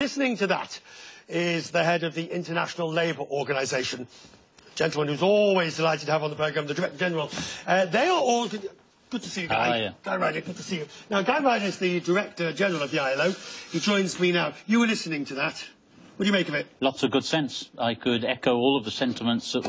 Listening to that is the head of the International Labour Organization, a gentleman who's always delighted to have on the programme, the Director General. They are all... Good to see you, Guy. Guy Ryder, good to see you. Now, Guy Ryder is the Director General of the ILO. He joins me now. You were listening to that. What do you make of it? Lots of good sense. I could echo all of the sentiments that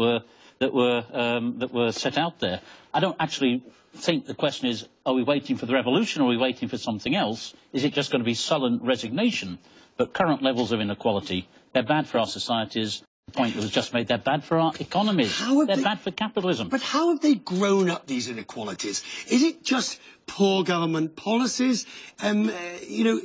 were set out there. I don't actually think the question is, are we waiting for the revolution or are we waiting for something else? Is it just going to be sullen resignation? But current levels of inequality, they're bad for our societies. The point that was just made, they're bad for our economies. They're bad for capitalism. But how have they grown up, these inequalities? Is it just poor government policies? You know,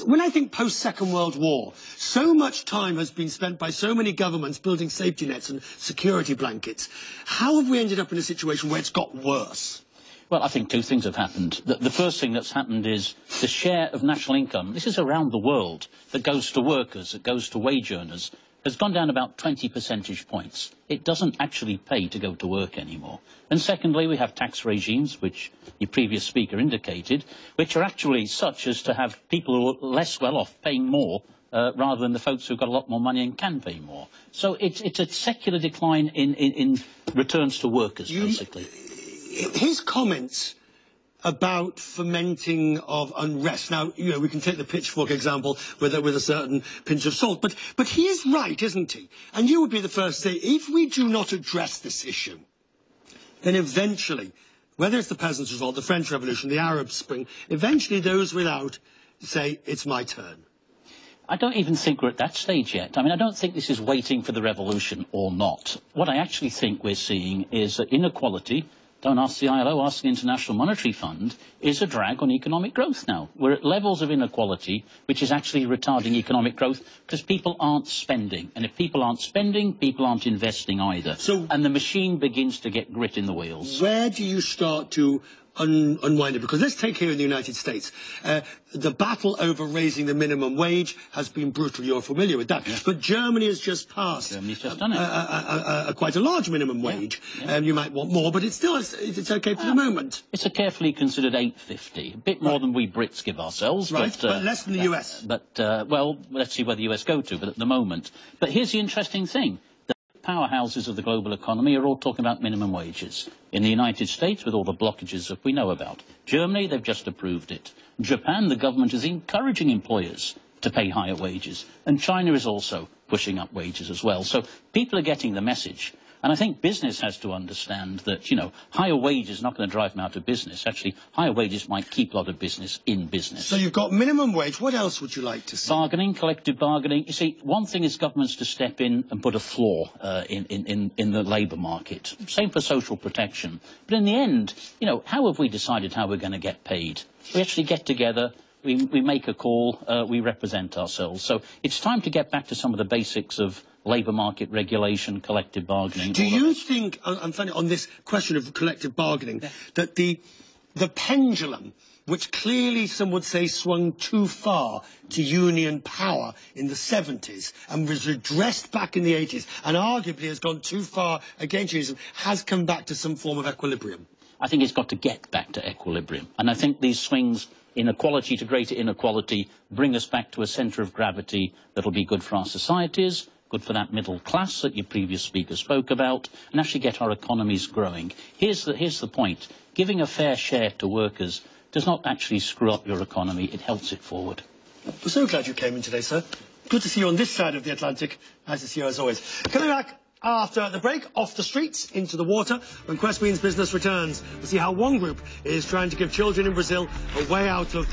when I think post-Second World War, so much time has been spent by so many governments building safety nets and security blankets. How have we ended up in a situation where it's got worse? Well, I think two things have happened. The first thing that's happened is the share of national income, this is around the world, that goes to workers, that goes to wage earners, has gone down about 20 percentage points. It doesn't actually pay to go to work anymore. And secondly, we have tax regimes, which the previous speaker indicated, which are actually such as to have people who are less well off paying more rather than the folks who've got a lot more money and can pay more. So it's a secular decline in returns to workers, basically. His comments about fomenting of unrest. Now, you know, we can take the pitchfork example with a certain pinch of salt, but he is right, isn't he? And you would be the first to say, if we do not address this issue, then eventually, whether it's the Peasants' Revolt, the French Revolution, the Arab Spring, eventually those without say, it's my turn. I don't even think we're at that stage yet. I mean, I don't think this is waiting for the revolution or not. What I actually think we're seeing is that inequality, don't ask the ILO, ask the International Monetary Fund, is a drag on economic growth now. We're at levels of inequality which is actually retarding economic growth because people aren't spending. And if people aren't spending, people aren't investing either. And the machine begins to get grit in the wheels. Where do you start to unwind it? Because let's take here in the United States, the battle over raising the minimum wage has been brutal. You're familiar with that. Yes. But Germany has just passed Germany's just done it. quite a large minimum wage. You might want more, but it's still it's okay for the moment. It's a carefully considered $8.50, a bit more than we Brits give ourselves. Right, but less than the US. Well, let's see where the US go to, but at the moment. But here's the interesting thing. Powerhouses of the global economy are all talking about minimum wages. In the United States, with all the blockages that we know about. Germany, they've just approved it. Japan, the government is encouraging employers to pay higher wages. And China is also pushing up wages as well. So people are getting the message. And I think business has to understand that, you know, higher wages are not going to drive them out of business. Actually, higher wages might keep a lot of business in business. So you've got minimum wage. What else would you like to see? Bargaining, collective bargaining. You see, one thing is governments to step in and put a floor in the labour market. Same for social protection. But in the end, you know, how have we decided how we're going to get paid? We actually get together. We make a call, we represent ourselves. So it's time to get back to some of the basics of labour market regulation, collective bargaining. Do you think, I'm finding on this question of collective bargaining, that the pendulum, which clearly some would say swung too far to union power in the 70s and was redressed back in the 80s and arguably has gone too far against unionism, has come back to some form of equilibrium? I think it's got to get back to equilibrium. And I think these swings, inequality to greater inequality, bring us back to a centre of gravity that will be good for our societies, good for that middle class that your previous speaker spoke about, and actually get our economies growing. Here's the point. Giving a fair share to workers does not actually screw up your economy. It helps it forward. We're so glad you came in today, sir. Good to see you on this side of the Atlantic. Nice to see you as always. Coming back after the break, off the streets, into the water, when Quest Means Business returns. We'll see how one group is trying to give children in Brazil a way out of